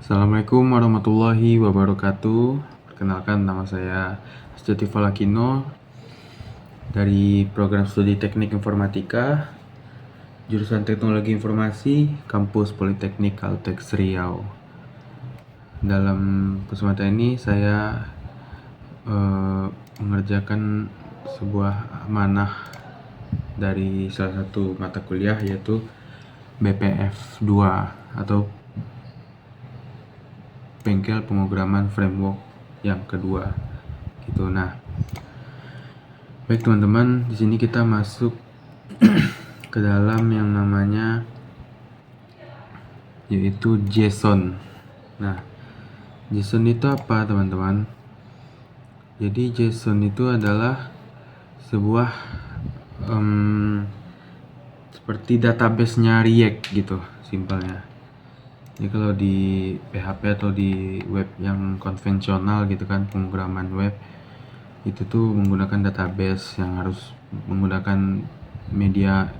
Assalamualaikum warahmatullahi wabarakatuh. Perkenalkan, nama saya Sejati Falakino dari program studi Teknik Informatika, jurusan Teknologi Informasi, Kampus Politeknik Kalteks Riau. Dalam kesempatan ini saya mengerjakan sebuah amanah dari salah satu mata kuliah, yaitu BPF 2 atau Bengkel Pemrograman Framework yang kedua gitu. Nah, baik teman-teman, di sini kita masuk ke dalam yang namanya yaitu JSON. Nah, JSON itu apa teman-teman? Jadi JSON itu adalah sebuah seperti database-nya React gitu simpelnya. Jadi kalau di PHP atau di web yang konvensional gitu kan, pemrograman web itu tuh menggunakan database yang harus menggunakan media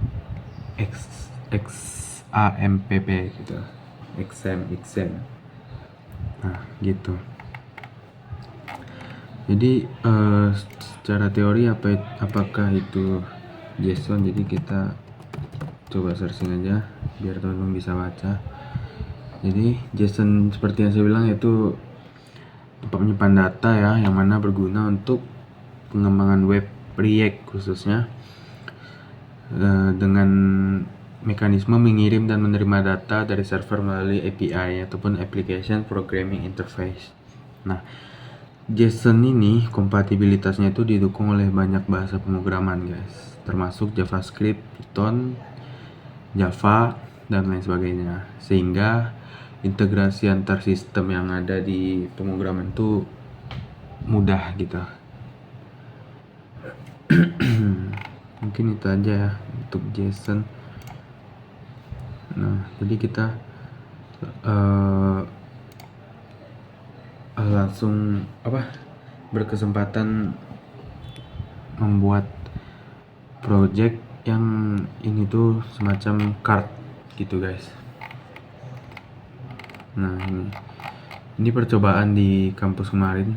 XAMPP gitu, XAMPP. Nah gitu. Jadi secara teori apakah itu JSON? Jadi kita coba searching aja biar teman-teman bisa baca. Jadi JSON seperti yang saya bilang yaitu tempat menyimpan data ya, yang mana berguna untuk pengembangan web React khususnya, dengan mekanisme mengirim dan menerima data dari server melalui API ataupun Application Programming Interface. Nah, JSON ini kompatibilitasnya itu didukung oleh banyak bahasa pemrograman guys, termasuk JavaScript, Python, Java, dan lain sebagainya, sehingga integrasi antar sistem yang ada di pemrograman itu mudah gitu. Mungkin itu aja ya untuk JSON. Nah, jadi kita langsung berkesempatan membuat project yang ini tuh semacam card gitu guys. Nah, ini percobaan di kampus kemarin,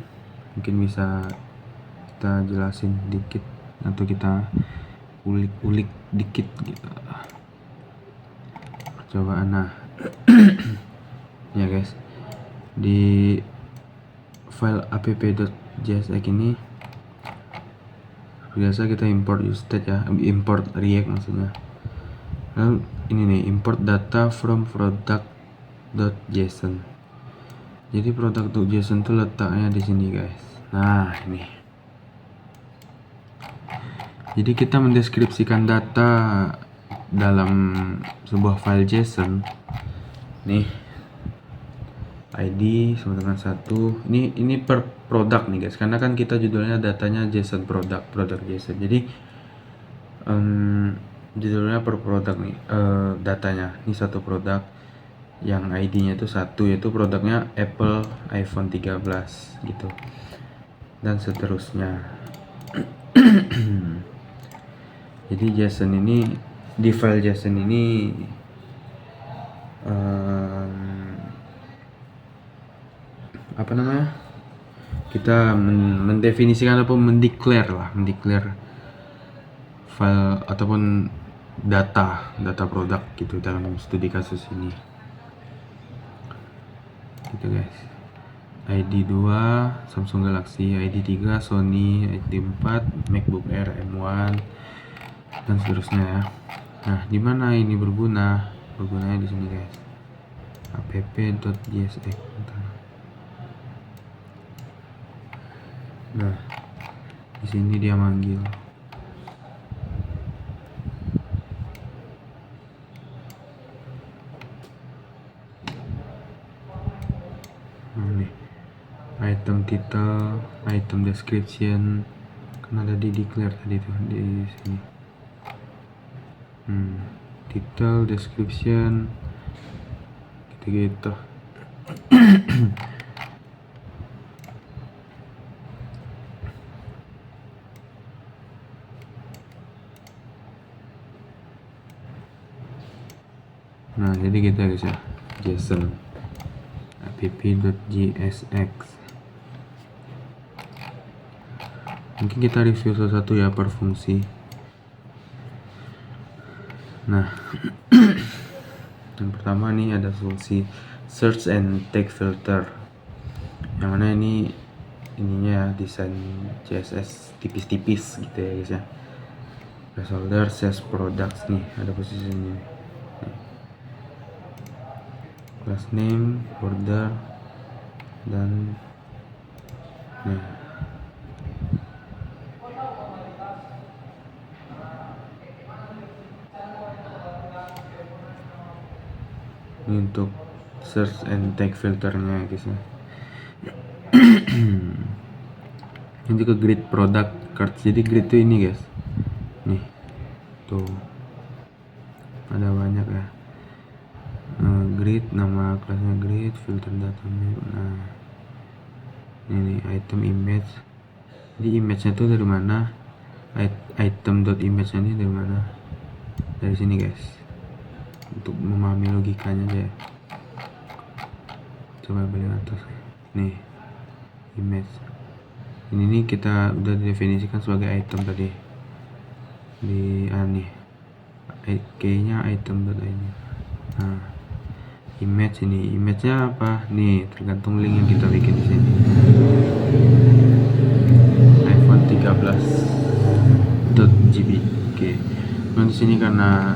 mungkin bisa kita jelasin dikit atau kita ulik-ulik dikit gitu percobaan. Nah ya guys, di file app.jsx ini biasa kita import usage ya, import React maksudnya. Lalu ini nih, import data from product.json. Jadi product.json tuh letaknya di sini guys. Nah ini, jadi kita mendeskripsikan data dalam sebuah file JSON. Nih, ID sama dengan 1. Ini per produk nih guys, karena kan kita judulnya datanya JSON produk JSON. Jadi judulnya per produk nih, datanya. Ini satu produk yang ID-nya itu 1, yaitu produknya Apple iPhone 13 gitu. Dan seterusnya. Jadi JSON ini, di file JSON ini kita mendefinisikan ataupun mendeclare file ataupun data produk gitu dalam studi kasus ini gitu guys. ID 2 Samsung Galaxy, ID 3 Sony, ID 4 MacBook Air M1, dan seterusnya ya. Nah, di mana ini berguna? Bergunanya di sini guys, app.jsx. Nah, di sini dia manggil. Nah, nih, item title, item description, kan ada di declare tadi tuh di sini. Title, description, gitu-gitu. Nah, jadi gitu guys ya, JSON. app.jsx. Mungkin kita review satu-satu ya per fungsi. Nah, yang pertama nih ada fungsi search and tag filter, yang mana ininya ya, desain CSS tipis-tipis gitu ya guys ya. Placeholder sales products nih, ada posisinya nih. Class name, order, dan nih. Ini untuk search and tag filternya guys ya. Ini juga grid product cards. Jadi grid tuh ini guys, nih tuh ada banyak ya. Grid, nama kelasnya grid, filter data. Nah ini item image. Jadi image-nya tuh dari mana, item.image ini dari mana, dari sini guys, untuk memahami logikanya aja ya. Coba balik atas nih, image ini nih kita udah definisikan sebagai item tadi di nih key-nya item.id. Nah image ini, image-nya apa nih, tergantung link yang kita bikin di sini. iPhone 13.jpg. Nah di sini karena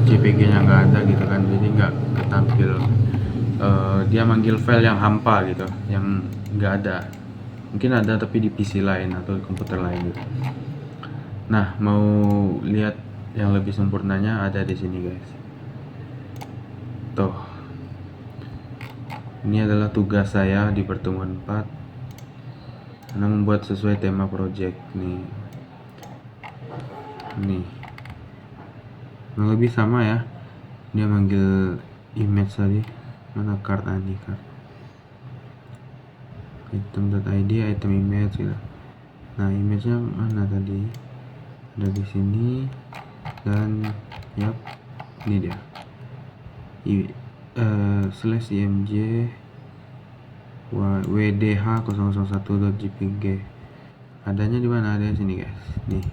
JPG-nya nggak ada gitu kan, jadi nggak ketampil. Dia manggil file yang hampa gitu, yang nggak ada. Mungkin ada tapi di PC lain atau di komputer lain gitu. Nah, mau lihat yang lebih sempurnanya ada di sini guys. Tuh. Ini adalah tugas saya di pertemuan 4. Karena membuat sesuai tema project nih. Nih. Yang lebih sama ya. Dia manggil image tadi. Mana card ini card. Item.id, item image gitu. Nah, image-nya mana tadi? Ada di sini dan yap, ini dia. Slash imj wdh001.jpg. Adanya di mana? Ada di sini guys. Nih.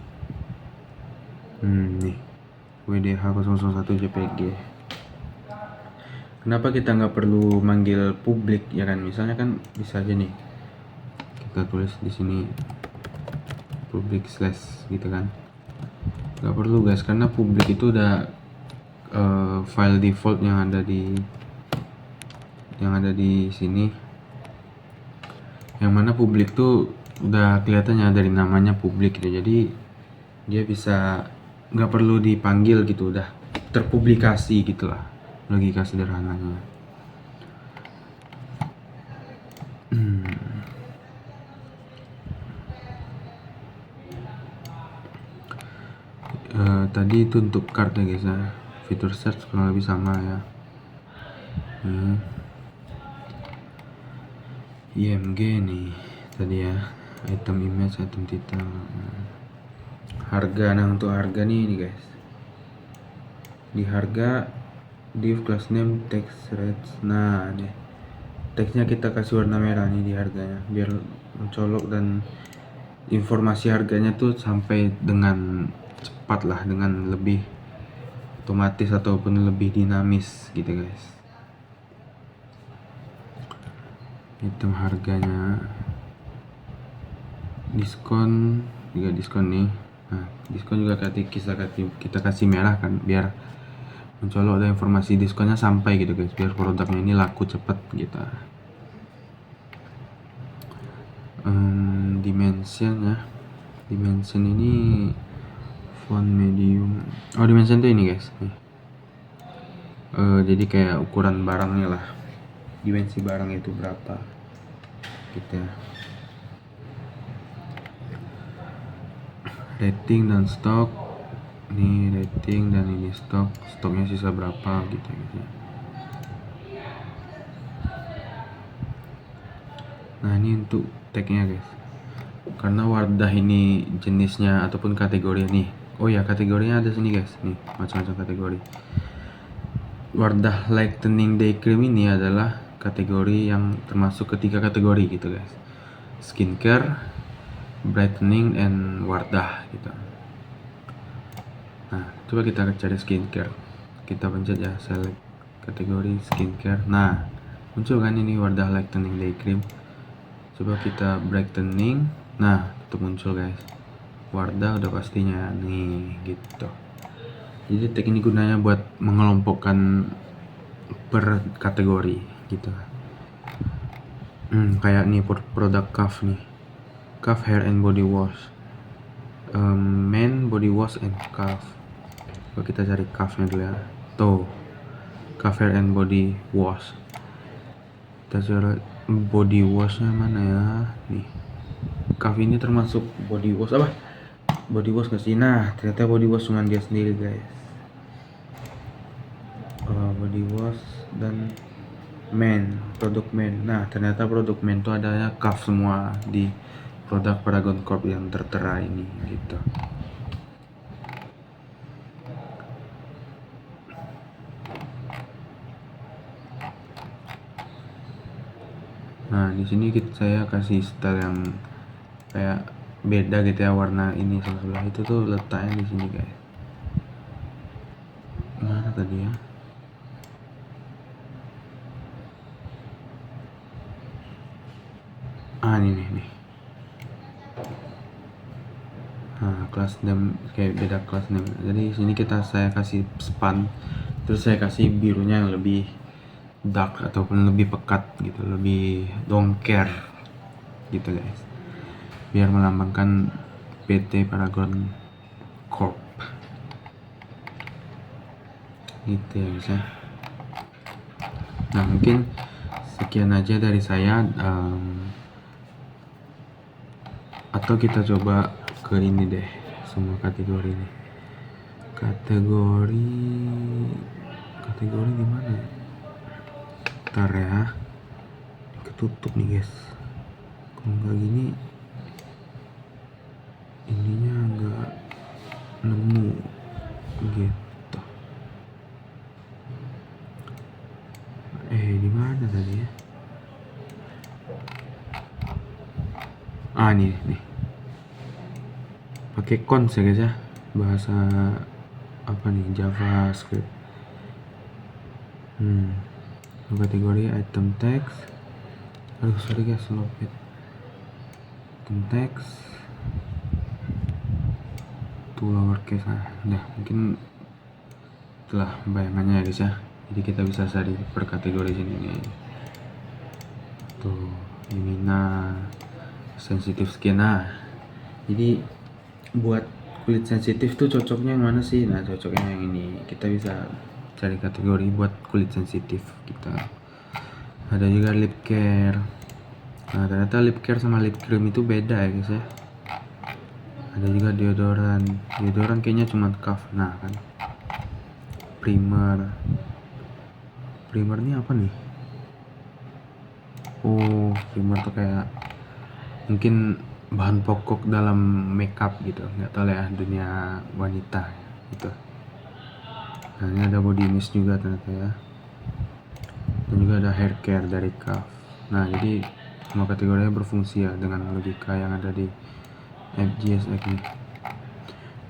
Nih. wdh001.jpg. Kenapa kita nggak perlu manggil publik ya kan? Misalnya kan bisa aja nih. Kita tulis di sini public slash gitu kan. Nggak perlu guys, karena publik itu udah file default yang ada di sini, yang mana publik tuh udah kelihatannya dari namanya publik gitu, jadi dia bisa nggak perlu dipanggil gitu, udah terpublikasi gitulah, logika sederhananya. Tadi itu untuk card ya guys ya, fitur search kurang lebih sama ya. IMG nih tadi ya, item image, item title, harga. Nah untuk harga nih guys, di harga div class name text rates. Nah nih teksnya kita kasih warna merah nih di harganya biar mencolok dan informasi harganya tuh sampai dengan cepat lah, dengan lebih otomatis ataupun lebih dinamis gitu guys. Item harganya, diskon juga, diskon nih. Nah diskon juga kita kasih merah kan, biar mencolok ada informasi diskonnya sampai gitu guys, biar produknya ini laku cepet gitu. Dimension ya, dimension ini font medium. Oh dimension tuh ini guys nih. Jadi kayak ukuran barangnya lah, dimensi barang itu berapa gitu ya. Rating dan stok nih, rating dan ini stoknya sisa berapa gitu ya. Nah ini untuk tagnya guys, karena Wardah ini jenisnya ataupun kategori nih. Oh ya kategorinya ada sini guys, nih macam-macam kategori. Wardah Lightening Day Cream ini adalah kategori yang termasuk ketiga kategori gitu guys, skincare, brightening, and Wardah gitu. Nah, coba kita cari skincare, kita pencet ya, select kategori skincare. Nah, muncul kan ini Wardah Lightening Day Cream. Coba kita brightening, nah itu muncul guys, Wardah udah pastinya nih gitu. Jadi teknik gunanya buat mengelompokkan per kategori gitu. Kayak nih produk Kaf nih, Kaf Hair and Body Wash, Men Body Wash and Kaf. Coba kita cari Kafnya dulu ya, tuh Kaf Hair and Body Wash. Kita cari body washnya mana ya, nih Kaf ini termasuk body wash apa? Body wash gak sih? Nah ternyata body wash cuma dia sendiri guys. Body wash dan Men, produk Men. Nah ternyata produk Men itu adanya Kaf semua di produk Paragon Corp yang tertera ini gitu. Nah di sini saya kasih style yang kayak beda gitu ya, warna ini sama sebelah itu tuh letaknya di sini guys. Mana tadi ya? Ini nih. Nah, kelas name kayak beda kelas name. Jadi sini saya kasih span, terus saya kasih birunya yang lebih dark ataupun lebih pekat gitu, lebih don't care gitu guys, biar melambangkan PT Paragon Corp gitu ya guys ya. Nah mungkin sekian aja dari saya, atau kita coba ke ini deh, semua kategori ini. Kategori di mana ya? Bentar ya, ketutup nih guys. Kalau nggak gini ininya nggak nemu gitu. Di mana tadi ya? Nih pakai cons ya guys ya, bahasa apa nih, JavaScript. Kategori item text, sorry guys, lopet item text tuh lowercase. Udah mungkin telah bayangannya ya guys ya. Jadi kita bisa cari per kategori sini nih. Tuh ini sensitive skin. Jadi buat kulit sensitif tuh cocoknya yang mana sih? Nah cocoknya yang ini. Kita bisa cari kategori buat kulit sensitif kita. Ada juga lip care. Nah ternyata lip care sama lip cream itu beda ya guys ya. Ada juga deodoran kayaknya cuma Kaf. Nah kan primer ini apa nih? Primer tuh kayak mungkin bahan pokok dalam makeup gitu, nggak tahu ya, dunia wanita gitu. Nah ini ada body mist juga ternyata ya, dan juga ada hair care dari Kaf. Nah jadi semua kategorinya berfungsi ya dengan logika yang ada di FGSX nih.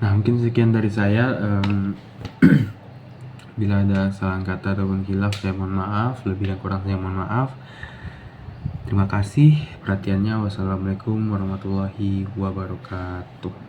Nah mungkin sekian dari saya. Bila ada salah kata ataupun khilaf saya mohon maaf, lebih dan kurang saya mohon maaf. Terima kasih perhatiannya. Wassalamualaikum warahmatullahi wabarakatuh.